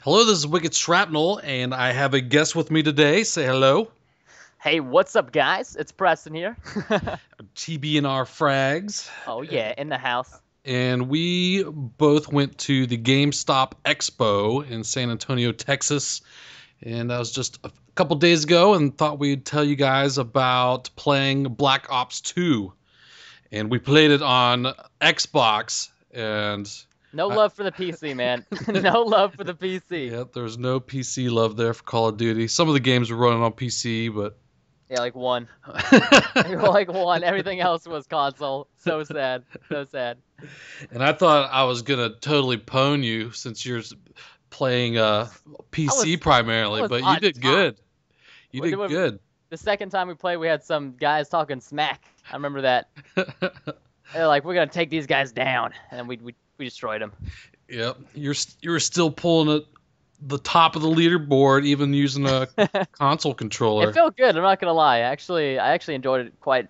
Hello, this is Wicked Shrapnel, and I have a guest with me today. Say hello. Hey, what's up, guys? It's Preston here. TBNRfrags. Oh, yeah, in the house. And we both went to the GameStop Expo in San Antonio, Texas. And that was just a couple days ago, and thought we'd tell you guys about playing Black Ops 2. And we played it on Xbox, and No I, love for the PC, man. No love for the PC. yeah, there's no PC love there for Call of Duty. Some of the games were running on PC, but Yeah, like one. Like one. Everything else was console. So sad. So sad. and I thought I was gonna totally pwn you since you're playing I PC was I primarily, was but you on did top. good. You did good. The second time we played, we had some guys talking smack. I remember that. They're like, we're gonna take these guys down, and we destroyed them. Yep, you're still pulling at the top of the leaderboard, even using a console It controller. felt good. I'm not gonna lie. I actually enjoyed it quite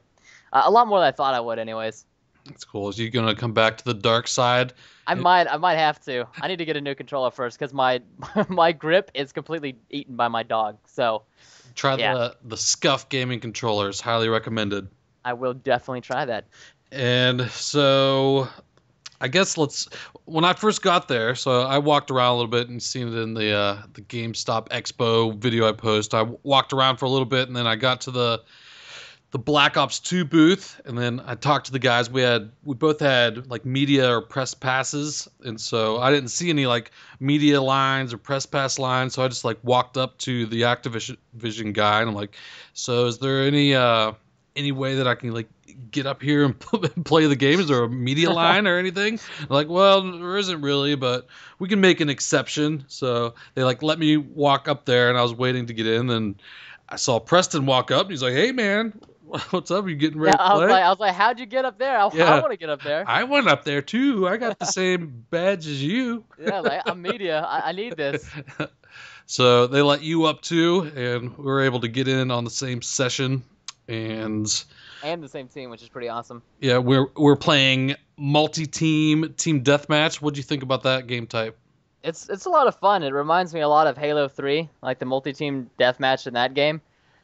a lot more than I thought I would. Anyways. That's cool. Is you gonna come back to the dark side? I might have to. I need to get a new controller first because my my grip is completely eaten by my dog. So Try yeah, the Scuff gaming controllers. Highly recommended. I will definitely try that. And so I guess when I first got there, so I walked around a little bit and seen it in the GameStop Expo video I post. I walked around for a little bit, and then I got to the Black Ops 2 booth, and then I talked to the guys. We both had like media or press passes, and so I didn't see any like media lines or press pass lines. So I just like walked up to the Activision guy, and I'm like, "So is there any way that I can like get up here and play the game? Is there a media line or anything?" I'm like, well, there isn't really, but we can make an exception. So they like let me walk up there, and I was waiting to get in, and I saw Preston walk up, and he's like, "Hey, man, what's up? Are you getting Yeah, ready to play?" I was like, how'd you get up there? I Yeah, want to get up there. I went up there too. I got the same badge as you. Yeah, like I'm media. I need this. So they let you up too, and we were able to get in on the same session. And And the same team, which is pretty awesome. yeah, we're playing multi-team team deathmatch. What'd you think about that game type? It's a lot of fun. It reminds me a lot of Halo 3, like the multi-team deathmatch in that game.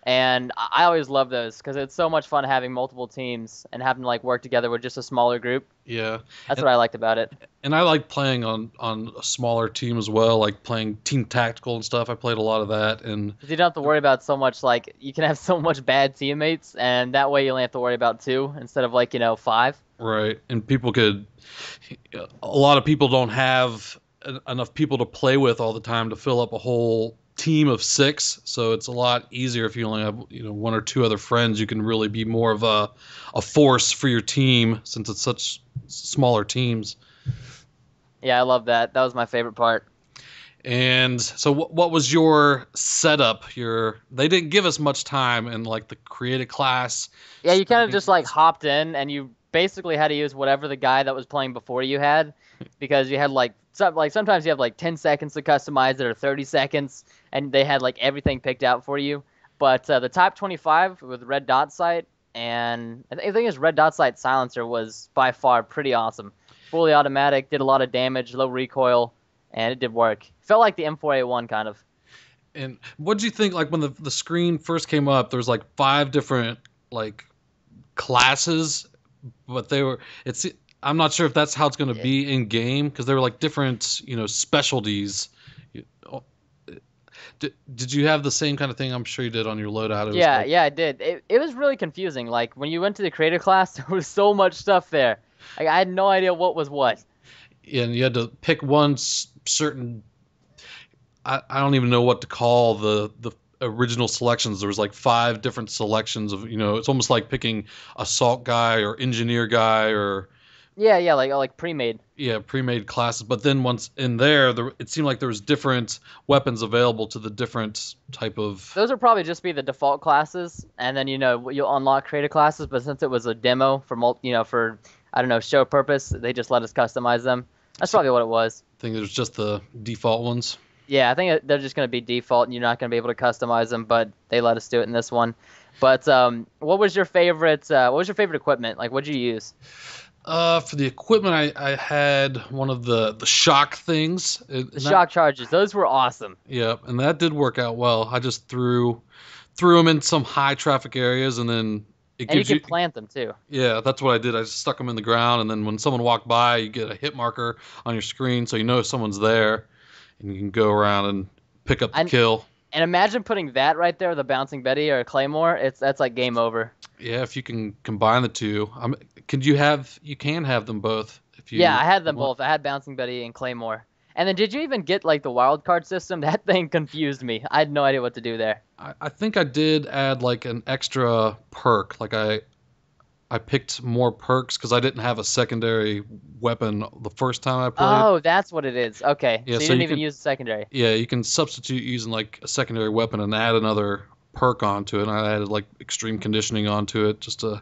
And I always love those because it's so much fun having multiple teams and having to like work together with just a smaller group. Yeah, That's and what I liked about it. and I like playing on a smaller team as well, like playing team tactical and stuff. I played a lot of that, and 'Cause you don't have to worry about so much, like, you can have so much bad teammates, and that way you only have to worry about two instead of, like, five. right, and a lot of people don't have enough people to play with all the time to fill up a whole team of six. So it's a lot easier if you only have one or two other friends. You can really be more of a force for your team since it's such smaller teams. Yeah, I love that. That was my favorite part. And so, what was your setup? They didn't give us much time in like the create a class. Yeah, you kind of just, like, hopped in, and you basically had to use whatever the guy that was playing before you had, because you had, sometimes you have, like, 10 seconds to customize it or 30 seconds, and they had, like, everything picked out for you. But the Type 25 with red dot sight, and I think his red dot sight silencer was by far pretty awesome. Fully automatic, did a lot of damage, low recoil, and it did work. Felt like the M4A1 kind of. And what did you think? Like when the screen first came up, there was like five different like classes, but they were. It's. I'm not sure if that's how it's going to Yeah, be in game because they were like different, specialties. You- oh, did you have the same kind of thing? I'm sure you did on your loadout. It was yeah, like, yeah, it did. It was really confusing. Like when you went to the creator class, there was so much stuff there. Like I had no idea what was what. and you had to pick one certain. I don't even know what to call the original selections. There was like five different selections of. It's almost like picking assault guy or engineer guy or Yeah, yeah, like pre-made. yeah, pre-made classes. But then once in there, it seemed like there was different weapons available to the different type of. Those would probably just be the default classes, and then you'll unlock creator classes. But since it was a demo for for I don't know show purpose, they just let us customize them. That's I probably what it was. think there's just the default ones. Yeah, I think they're just going to be default, and you're not going to be able to customize them. But they let us do it in this one. But what was your favorite? What was your favorite equipment? Like, what'd you use? For the equipment, I had one of the shock things. The And that, shock charges, those were awesome. yeah, and that did work out well. I just threw them in some high traffic areas, and then it And you gives can you. plant them too. Yeah, that's what I did. I just stuck them in the ground, and then when someone walked by, you get a hit marker on your screen, so you know someone's there, and you can go around and pick up the And kill. and imagine putting that right there with a bouncing Betty or a Claymore. That's like game over. Yeah, if you can combine the two, you can have them both if Yeah, you I had them want. both. I had bouncing Betty and Claymore. And then did you even get like the wild card system? That thing confused me. I had no idea what to do there. I think I did add like an extra perk. Like I picked more perks because I didn't have a secondary weapon the first time I played. Oh, that's what it is. Okay, Yeah, so you so didn't you even can use the secondary. yeah you can substitute using like a secondary weapon and add another perk onto it. And I added like extreme conditioning onto it just to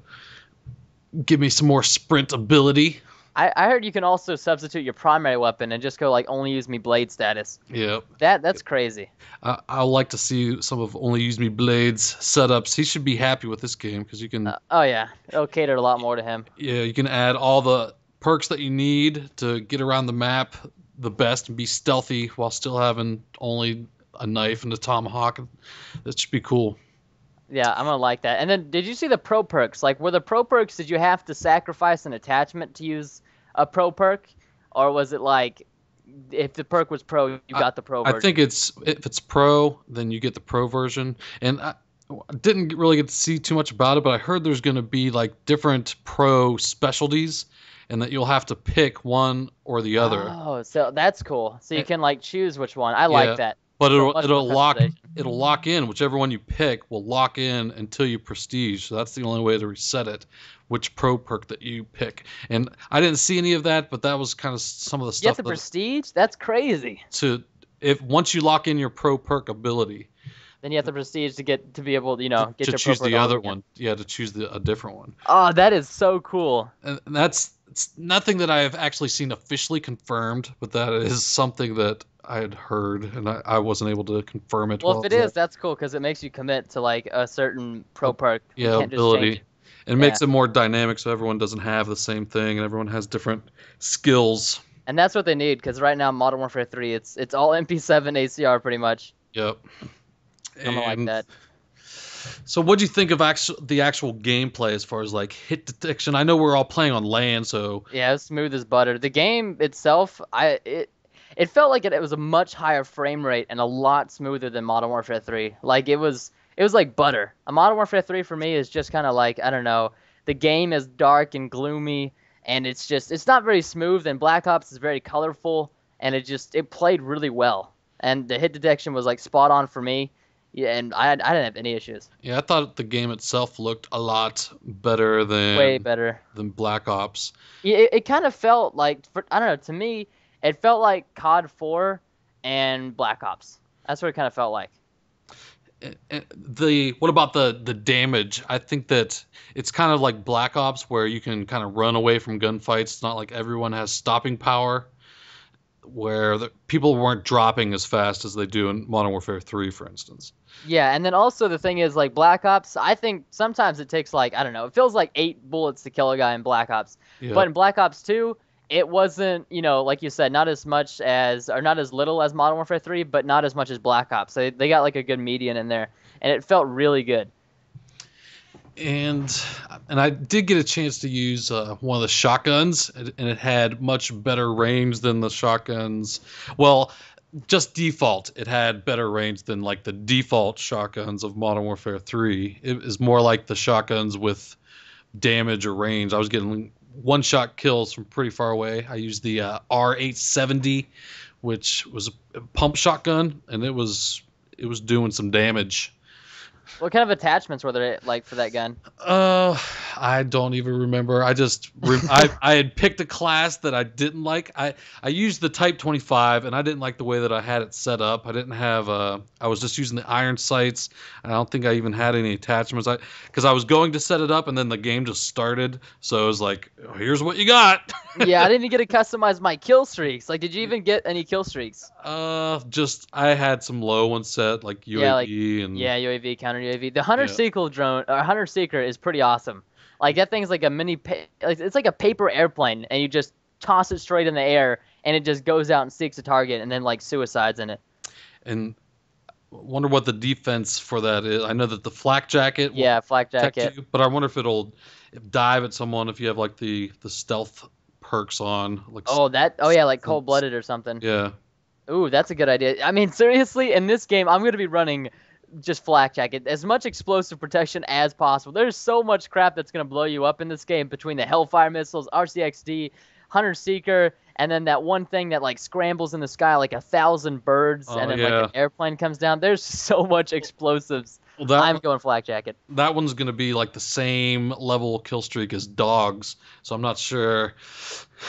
give me some more sprint ability. I heard you can also substitute your primary weapon and just go like only use me blade status. Yeah, That's crazy. I like to see some of Only Use Me Blades setups. He should be happy with this game because you can, Oh yeah, it'll cater a lot more to him. yeah, you can add all the perks that you need to get around the map the best and be stealthy while still having only a knife and a tomahawk. That should be cool. Yeah, I'm gonna like that. And then did you see the pro perks? Like were the pro perks, did you have to sacrifice an attachment to use a pro perk? Or was it like if the perk was pro, you I, got the pro I version? think it's if it's pro, then you get the pro version. And I didn't really get to see too much about it, but I heard there's going to be like different pro specialties, and that you'll have to pick one or the other. Oh, so that's cool. So you And, can like choose which one. I like yeah, that. but So it'll much more it'll lock customization. it'll lock in whichever one you pick will lock in until you prestige. So that's the only way to reset it, which pro perk that you pick. And I didn't see any of that, but that was kind of some of the You have stuff the that prestige? That's crazy. to if once you lock in your pro perk ability Then you have the prestige to get to be able to, get to your pro choose perk the all over other again. one, yeah, to choose a different one. Oh, that is so cool. And that's it's nothing that I have actually seen officially confirmed, but that is something that I had heard, and I wasn't able to confirm it Well, while if I it was is, there. that's cool because it makes you commit to like a certain pro perk. You Yeah, can't just change ability. it. And it Yeah. makes it more dynamic so everyone doesn't have the same thing and everyone has different skills. And that's what they need because right now Modern Warfare 3, it's all MP7 ACR pretty much. Yep. I'm gonna like And that. so what do you think of the actual gameplay as far as like hit detection? I know we're all playing on LAN, so Yeah, it's smooth as butter. The game itself, it felt like it was a much higher frame rate and a lot smoother than Modern Warfare 3. Like it was like butter. A Modern Warfare 3 for me is just kind of like, I don't know, the game is dark and gloomy and it's not very smooth, and Black Ops is very colorful and it played really well. And the hit detection was like spot on for me. Yeah, and I didn't have any issues. yeah, I thought the game itself looked a lot better Way than better. Black Ops. Yeah, it kind of felt like, I don't know, to me, it felt like COD 4 and Black Ops. That's what it kind of felt like. The what about the damage? I think that it's kind of like Black Ops where you can kind of run away from gunfights. It's not like everyone has stopping power, where the people weren't dropping as fast as they do in Modern Warfare 3, for instance. Yeah, and then also the thing is, like, Black Ops, I think sometimes it takes, like, I don't know, it feels like 8 bullets to kill a guy in Black Ops. Yeah, But in Black Ops 2, it wasn't, like you said, not as much as, or not as little as Modern Warfare 3, but not as much as Black Ops. They got, like, a good median in there, and it felt really good. and I did get a chance to use one of the shotguns, and it had much better range than the shotguns. Well, just default, it had better range than like the default shotguns of Modern Warfare 3. It is more like the shotguns with damage or range. I was getting one-shot kills from pretty far away. I used the R870, which was a pump shotgun, and it was doing some damage. What kind of attachments were there, like, for that gun? I don't even remember. I had picked a class that I didn't like. I used the Type 25, and I didn't like the way that I had it set up. I didn't have I was just using the iron sights. And I don't think I even had any attachments. Because I was going to set it up, and then the game just started. So it was like, oh, here's what you got. Yeah, I didn't even get to customize my kill streaks. Like, did you even get any kill streaks? Just I had some low ones set, like UAV Yeah, like and UAV, counter UAV. The Hunter yeah. Seeker drone, or Hunter Seeker, is pretty awesome. Like that thing's like a it's like a paper airplane, and you just toss it straight in the air, and it just goes out and seeks a target, and then like suicides in it. And wonder what the defense for that is. I know that the flak jacket will Yeah, flak protect jacket. you, but I wonder if it'll dive at someone if you have like the stealth perks on. Like, Oh yeah, like cold blooded or something. yeah. Ooh, that's a good idea. I mean, seriously, in this game, I'm going to be running just flak jacket, as much explosive protection as possible. There's so much crap that's going to blow you up in this game between the Hellfire missiles, RCXD, Hunter Seeker, and then that one thing that like scrambles in the sky like 1,000 birds, Oh and then like yeah. an airplane comes down. There's so much explosives. Well, I'm going flak jacket. that one's gonna be like the same level kill streak as dogs, so I'm not sure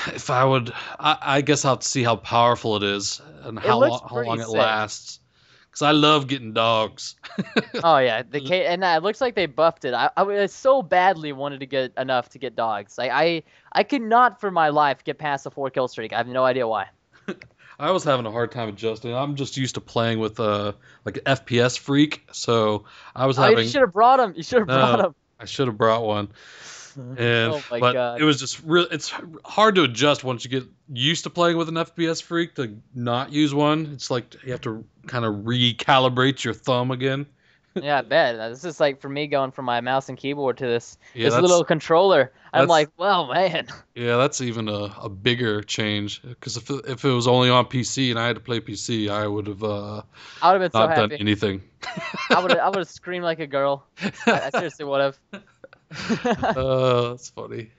if I would. I guess I'll have to see how powerful it is and It looks how pretty long it sick. lasts. Because I love getting dogs. Oh yeah, and it looks like they buffed it. I so badly wanted to get enough to get dogs. I could not for my life get past a 4 kill streak. I have no idea why. I was having a hard time adjusting. I'm just used to playing with like an FPS freak, so I was Oh, having. you should have brought him. You should have brought No, him. I should have brought one. And Oh my but god. it was just real. It's hard to adjust once you get used to playing with an FPS freak to not use one. It's like you have to kind of recalibrate your thumb again. Yeah, I bet. This is like for me going from my mouse and keyboard to this Yeah, this little controller. I'm that's like, well, man. yeah, that's even a bigger change. Because if it was only on PC and I had to play PC, I would have I would have been so not done happy. anything. I would have screamed like a girl. I seriously would have. That's funny.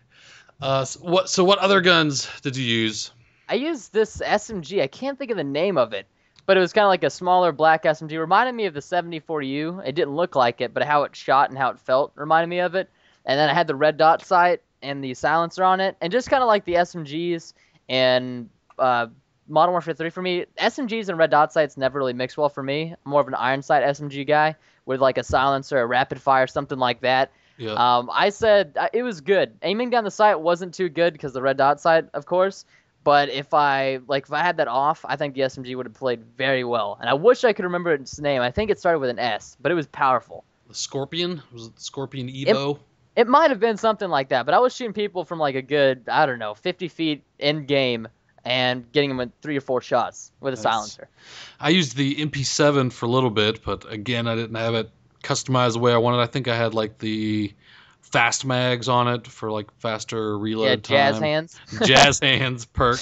So what other guns did you use? I used this SMG. I can't think of the name of it, but it was kind of like a smaller black SMG. Reminded me of the 74U. It didn't look like it, but how it shot and how it felt reminded me of it. And then I had the red dot sight and the silencer on it, and just kind of like the SMGs and Modern Warfare 3 for me. SMGs and red dot sights never really mix well for me. I'm more of an iron sight SMG guy with like a silencer, a rapid fire, something like that. Yeah. I said it was good. Aiming down the sight wasn't too good because the red dot sight, of course. But if I had that off, I think the SMG would have played very well. And I wish I could remember its name. I think it started with an S, but it was powerful. The Scorpion? Was it the Scorpion Evo? It might have been something like that, but I was shooting people from like a good, I don't know, 50 feet in game and getting them in 3 or 4 shots with a silencer. I used the MP7 for a little bit, but again, I didn't have it customized the way I wanted. I think I had like the fast mags on it for like faster reload time. Jazz hands. Jazz hands perk.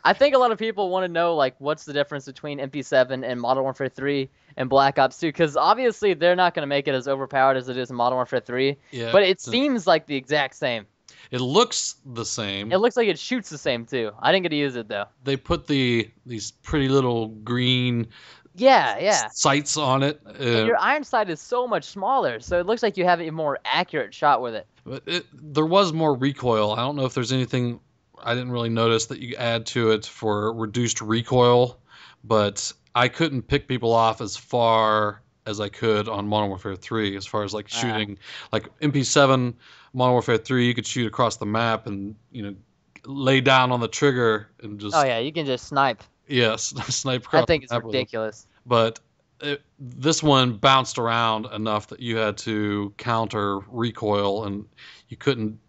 I think a lot of people want to know like what's the difference between MP7 and Modern Warfare 3 and Black Ops 2, because obviously they're not going to make it as overpowered as it is in Modern Warfare 3. Yeah, but it seems like the exact same. It looks the same. It looks like it shoots the same too. I didn't get to use it though. They put these pretty little green sights on it. And your iron sight is so much smaller, so it looks like you have a more accurate shot with it. But there was more recoil. I don't know if there's anything I didn't really notice that you add to it for reduced recoil, but I couldn't pick people off as far as I could on Modern Warfare 3 as far as like shooting. Like MP7 Modern Warfare 3, you could shoot across the map and lay down on the trigger and just you can just snipe. Yes, snipe across. I think it's ridiculous. But this one bounced around enough that you had to counter recoil, and you couldn't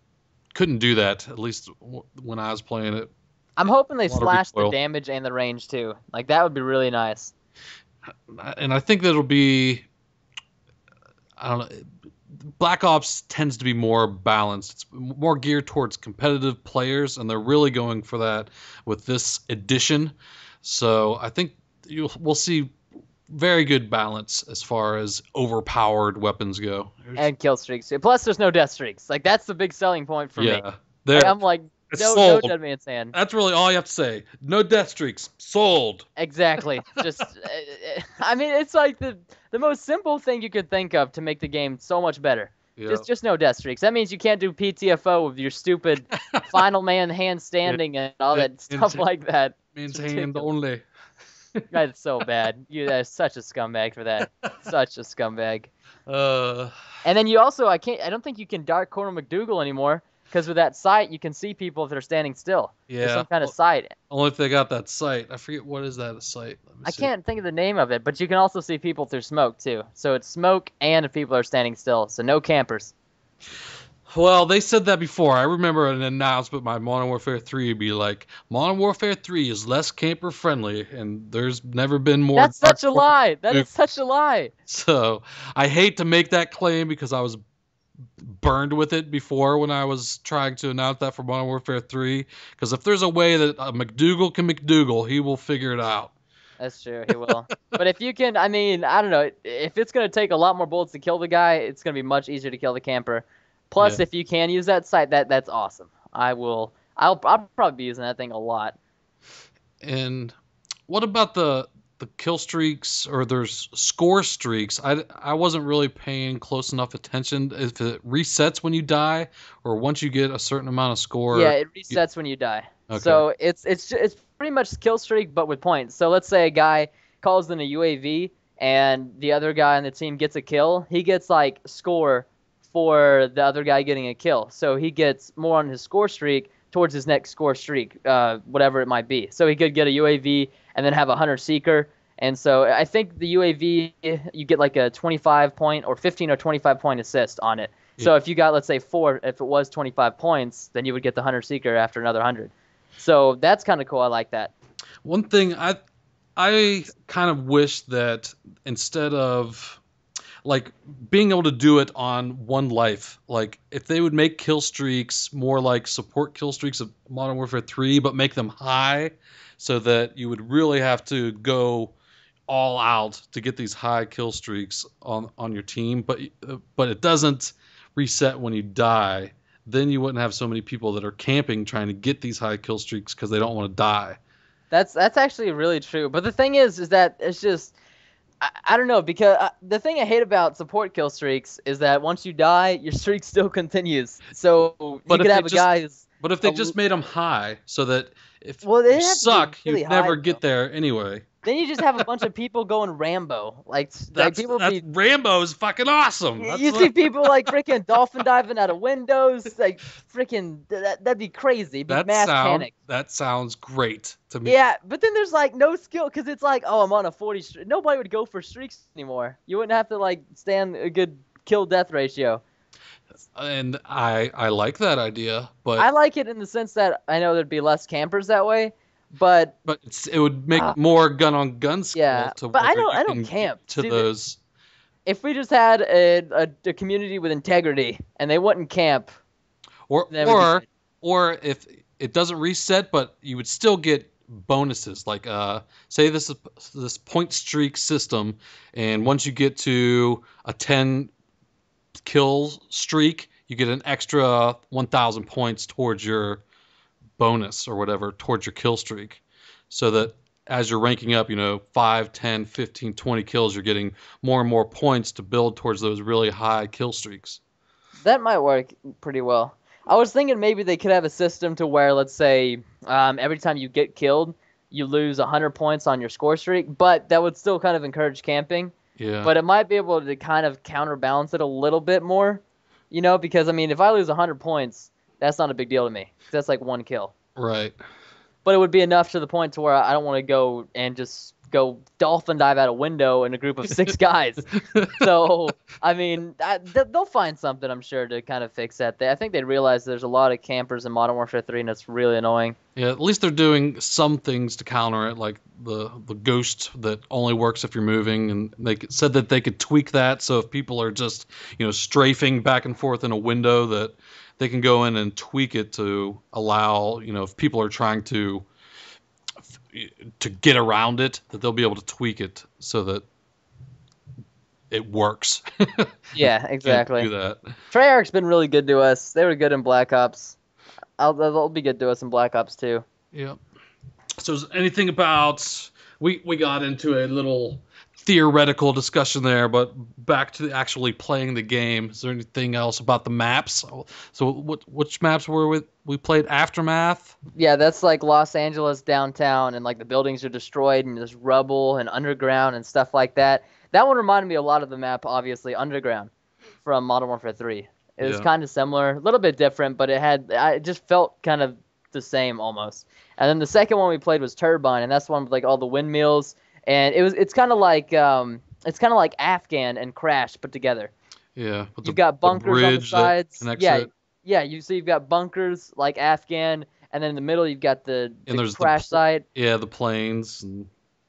do that. At least when I was playing it. I'm hoping they slash the damage and the range too. Like that would be really nice. And I think that'll be. I don't know. Black Ops tends to be more balanced. It's more geared towards competitive players, and they're really going for that with this edition. So I think we'll see very good balance as far as overpowered weapons go. And kill streaks. Plus, there's no death streaks. Like that's the big selling point for me. Like, I'm like, no dead man's hand. That's really all you have to say. No death streaks. Sold. Exactly. Just, I mean, it's like the most simple thing you could think of to make the game so much better. Yeah. Just no death streaks. That means you can't do PTFO with your stupid final man hand standing and all that stuff like that. Means hand only. That's so bad. You're such a scumbag for that. Such a scumbag. And then you also, I don't think you can dark corner McDougal anymore. Because with that sight, you can see people if they're standing still. Yeah. There's some kind of sight. Only if they got that sight. I forget, what is that, a sight? I can't think of the name of it, but you can also see people through smoke, too. So it's smoke and if people are standing still. So no campers. Well, they said that before. I remember an announcement by Modern Warfare 3 would be like, Modern Warfare 3 is less camper friendly, and there's never been more That's dark such a corner lie. That is movement. such a lie. So I hate to make that claim because I was burned with it before when I was trying to announce that for Modern Warfare 3. Because if there's a way that McDougal can McDougal, he will figure it out. That's true. He will. But if you can, I mean, I don't know. If it's gonna take a lot more bullets to kill the guy, it's gonna be much easier to kill the camper. Yeah. Plus, if you can use that sight, that's awesome. I will. I'll probably be using that thing a lot. And what about the kill streaks or there's score streaks? I wasn't really paying close enough attention if it resets when you die or once you get a certain amount of Yeah, score. it resets when you die. Okay. So it's pretty much kill streak, but with points. So let's say a guy calls in a UAV and the other guy on the team gets a kill. He gets like score for the other guy getting a kill. So he gets more on his score streak towards his next score streak, whatever it might be. So he could get a UAV and then have a hunter seeker. And so I think the UAV, you get like a 25 point or 15 or 25 point assist on it. So if you got, let's say, 4, if it was 25 points, then you would get the hunter seeker after another 100. So that's kind of cool. I like that. One thing I kind of wish that instead of like being able to do it on one life, like if they would make kill streaks more like support kill streaks of Modern Warfare 3, but make them high so that you would really have to go all out to get these high kill streaks on your team, but it doesn't reset when you die. Then you wouldn't have so many people that are camping trying to get these high kill streaks because they don't want to die. That's actually really true. But the thing is that it's just I don't know, because the thing I hate about support kill streaks is that once you die, your streak still continues. So you But could if they have a guy who's But if they just made them high so that if well, they you have to be suck, really you'd high, never though. get there anyway. Then you just have a bunch of people going Rambo. Like people be Rambo is fucking awesome. you see people like freaking dolphin diving out of windows, like freaking that'd be crazy. It'd be mass panic. That sounds great to me. Yeah, but then there's like no skill because it's like, oh, I'm on a 40 streak. Nobody would go for streaks anymore. You wouldn't have to like stand a good kill death ratio. And I like that idea, but I like it in the sense that I know there'd be less campers that way, but it would make more gun on gun skill. yeah. To but I where you don't can camp. to See, those. if we just had a community with integrity and they wouldn't camp, then we'd be Or if it doesn't reset, but you would still get bonuses. Like say this is this point streak system, and once you get to a 10 kill streak, you get an extra 1,000 points towards your bonus or whatever, towards your kill streak. So that as you're ranking up, 5, 10, 15, 20 kills, you're getting more and more points to build towards those really high kill streaks. that might work pretty well. I was thinking maybe they could have a system to where, let's say, every time you get killed, you lose 100 points on your score streak, but that would still kind of encourage camping. Yeah. But it might be able to kind of counterbalance it a little bit more, because, I mean, if I lose 100 points, that's not a big deal to me. That's like one kill. Right. But it would be enough to the point to where I don't want to go and just go dolphin dive out a window in a group of 6 guys. So, I mean, they'll find something, I'm sure, to kind of fix that. I think they realize there's a lot of campers in Modern Warfare 3, and it's really annoying. Yeah, at least they're doing some things to counter it, like the ghost that only works if you're moving, and they said that they could tweak that so if people are just, strafing back and forth in a window, that they can go in and tweak it to allow, if people are trying to get around it, that they'll be able to tweak it so that it works. Yeah, exactly. Do that. Treyarch's been really good to us. They were good in Black Ops. They'll be good to us in Black Ops 2. Yeah. So is anything about we got into a little theoretical discussion there, but back to actually playing the game. Is there anything else about the maps? So which maps were we played? Aftermath? Yeah, that's like Los Angeles downtown, and like the buildings are destroyed, and there's rubble and underground and stuff like that. That one reminded me a lot of the map, obviously, Underground from Modern Warfare 3. It was kind of similar, a little bit different, but it just felt kind of the same almost. And then the second one we played was Turbine, and that's the one with like all the windmills, and it's kind of like Afghan and Crash put together. Yeah, You've got bunkers on the sides. And Yeah, exit. Yeah, you've got bunkers like Afghan, and then in the middle you've got And the there's crash site. the planes and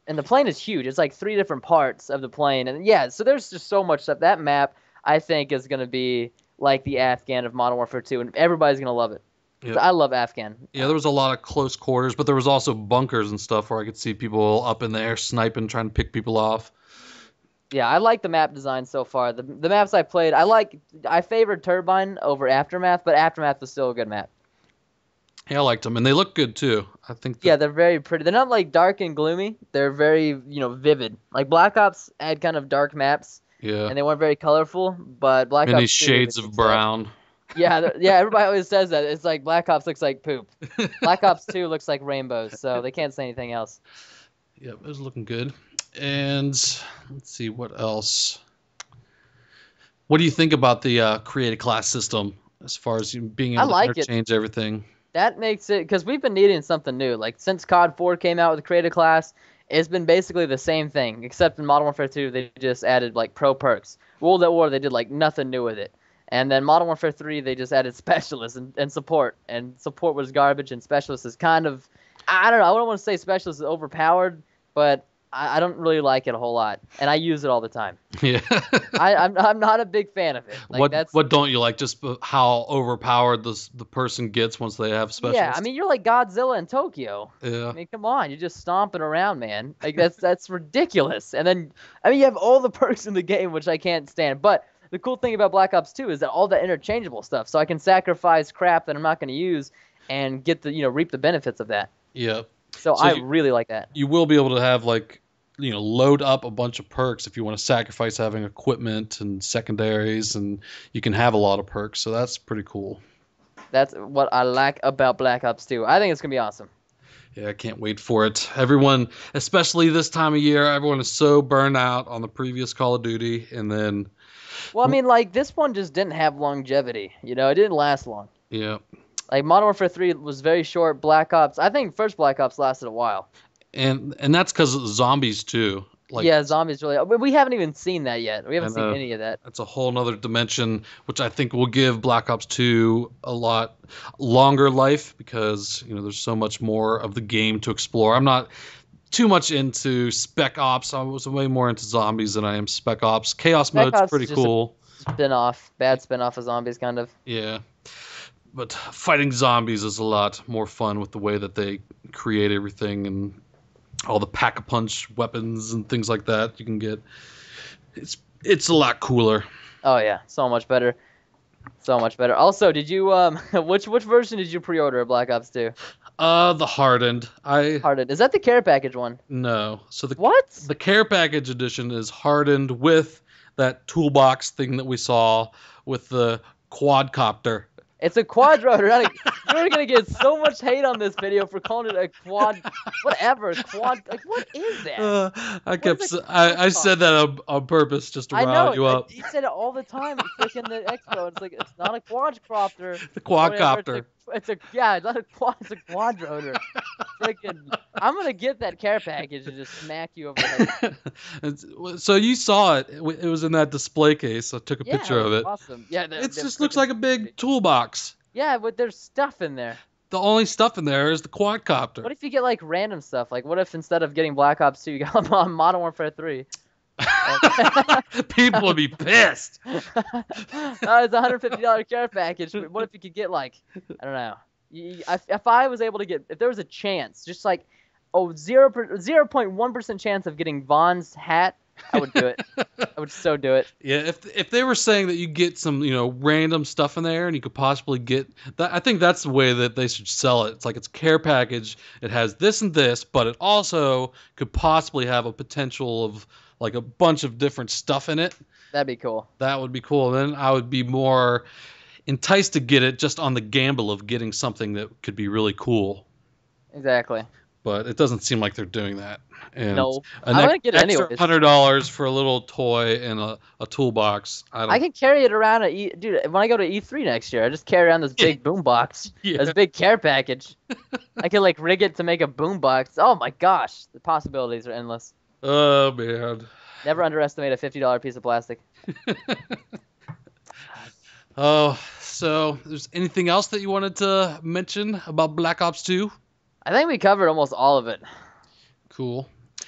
And the plane is huge. It's like 3 different parts of the plane. And yeah, so there's just so much stuff. That map, I think, is going to be like the Afghan of Modern Warfare 2, and everybody's going to love it. So yeah. I love Afghan. Yeah, there was a lot of close quarters, but there was also bunkers and stuff where I could see people up in the air sniping, trying to pick people off. Yeah, I like the map design so far. The maps I played, I favored Turbine over Aftermath, but Aftermath was still a good map. Yeah, I liked them, and they look good too. I think Yeah, that they're very pretty. They're not like dark and gloomy. They're very, vivid. Like Black Ops had kind of dark maps, yeah, and they weren't very colorful, but Black many Ops 2 shades is of just like, brown. yeah, yeah, everybody always says that. It's like Black Ops looks like poop. Black Ops 2 looks like rainbows, so they can't say anything else. Yep, it was looking good. And let's see what else. What do you think about the creative class system as far as you being I able to like it. interchange everything? That makes it, because we've been needing something new. Like since COD 4 came out with the creative class, it's been basically the same thing, except in Modern Warfare 2 they just added like pro perks. World at War they did like nothing new with it. And then Modern Warfare 3 they just added specialists and support. And support was garbage, and specialists is kind of, I don't know, I wouldn't want to say specialists is overpowered, but I don't really like it a whole lot. And I use it all the time. Yeah. I'm not a big fan of it. Like that's What don't you like? Just how overpowered the person gets once they have Yeah, I specialists. mean you're like Godzilla in Tokyo. Yeah. I mean, come on, you're just stomping around, man. Like that's ridiculous. And then I mean you have all the perks in the game, which I can't stand. But the cool thing about Black Ops 2 is that all the interchangeable stuff. So I can sacrifice crap that I'm not going to use and get the, reap the benefits of that. Yeah. So So I really like that. you will be able to have like load up a bunch of perks if you want to sacrifice having equipment and secondaries, and you can have a lot of perks, so that's pretty cool. That's what I like about Black Ops 2. I think it's going to be awesome. Yeah, I can't wait for it. Everyone, especially this time of year, everyone is so burned out on the previous Call of Duty, and then Well, I mean, like this one just didn't have longevity. It didn't last long. yeah. Like Modern Warfare 3 was very short. Black Ops, I think first Black Ops lasted a while. And that's because of zombies too. Like, Yeah, zombies really. But we haven't even seen that yet. We haven't seen and any of that. that's a whole nother dimension, which I think will give Black Ops 2 a lot longer life because there's so much more of the game to explore. I'm not too much into Spec Ops. I was way more into zombies than I am Spec Ops. Chaos Spec mode's Ops pretty is just cool. a spin-off, bad spin-off of zombies, kind of. Yeah. But fighting zombies is a lot more fun with the way that they create everything and all the pack-a-punch weapons and things like that you can get. It's a lot cooler. Oh yeah, so much better. So much better. Also, did you which version did you pre-order of Black Ops 2? The hardened. Hardened. Is that the care package one? No. So What? the care package edition is hardened with that toolbox thing that we saw with the quadcopter. It's a quadrotor. You're gonna get so much hate on this video for calling it a quad. Whatever. Quad. Like, what is that? I said that on purpose just to I know. rile you up. He said it all the time. Freaking the expo. It's like it's not a quadcopter. The quadcopter. It's not a quad. It's a quadrotor. Freaking. I'm gonna get that care package and just smack you over the head. So you saw it. It was in that display case. I took a picture of it. Awesome. Yeah. It just looks like a big toolbox. Yeah, but there's stuff in there. The only stuff in there is the quadcopter. What if you get like random stuff? Like, what if instead of getting Black Ops 2, you got Modern Warfare 3? People would be pissed. It's a $150 care package. But what if you could get like, I don't know. If I was able to get, if there was a chance, just like, 0.1% chance of getting Vaughn's hat, I would do it. I would so do it. Yeah, if they were saying that you get some, random stuff in there and you could possibly get that, I think that's the way that they should sell it. It's like it's a care package. It has this and this, but it also could possibly have a potential of like a bunch of different stuff in it. That'd be cool. That would be cool. Then I would be more enticed to get it just on the gamble of getting something that could be really cool. Exactly. But it doesn't seem like they're doing that. And no, I'm gonna get it extra anyways. $100 for a little toy and a toolbox. I can carry it around dude. When I go to E3 next year, I just carry around this big boombox, this big care package. I can like rig it to make a boombox. Oh my gosh, the possibilities are endless. Oh man! Never underestimate a $50 piece of plastic. Oh, so there's anything else that you wanted to mention about Black Ops 2? I think we covered almost all of it. Cool.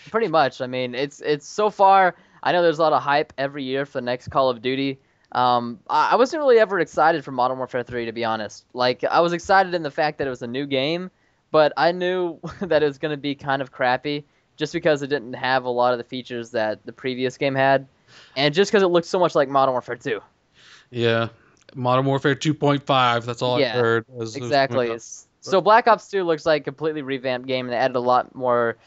Pretty much. I mean, it's so far. I know there's a lot of hype every year for the next Call of Duty. I wasn't really ever excited for Modern Warfare 3, to be honest. Like, I was excited in the fact that it was a new game, but I knew that it was going to be kind of crappy just because it didn't have a lot of the features that the previous game had, and just because it looked so much like Modern Warfare 2. Yeah. Modern Warfare 2.5, that's all I've Yeah, heard. exactly. So Black Ops 2 looks like a completely revamped game, and they added a lot more,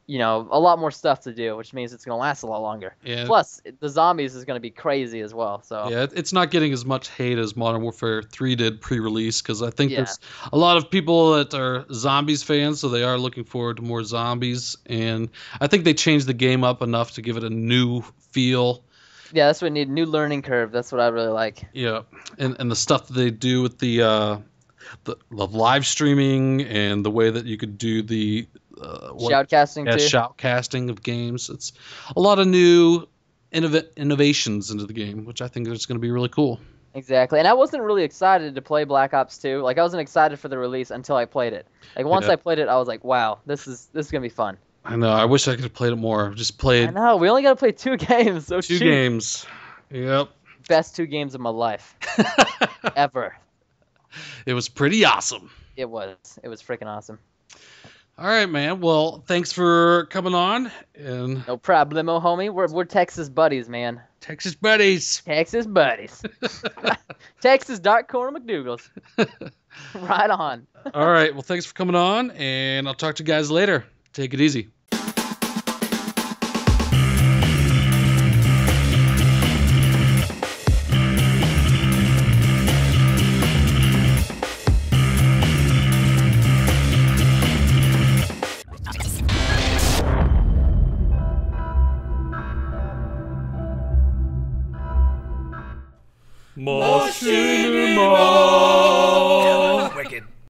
a lot more stuff to do, which means it's going to last a lot longer. Yeah. Plus, the zombies is going to be crazy as well. So Yeah, it's not getting as much hate as Modern Warfare 3 did pre-release, because I think yeah, there's a lot of people that are zombies fans, so they are looking forward to more zombies. And I think they changed the game up enough to give it a new feel. yeah, that's what we need. New learning curve. That's what I really like. Yeah, and the stuff that they do with the live streaming and the way that you could do the Shoutcasting too. shoutcasting of games. It's a lot of new innovations into the game, which I think is going to be really cool. Exactly. And I wasn't really excited to play Black Ops 2. Like, I wasn't excited for the release until I played it. Like, once Yeah. I played it, I was like, wow, this is gonna be fun. I know. I wish I could have played it more. Just I played know. We only got to play 2 games. So two cheap. games. Yep. Best 2 games of my life ever. It was pretty awesome. It was. It was freaking awesome. All right, man. Well, thanks for coming on. And No problemo, homie. We're Texas buddies, man. Texas buddies. Texas buddies. Texas Dark Corner McDougal's. Right on. All right. Well, thanks for coming on, and I'll talk to you guys later. Take it easy. Machinima!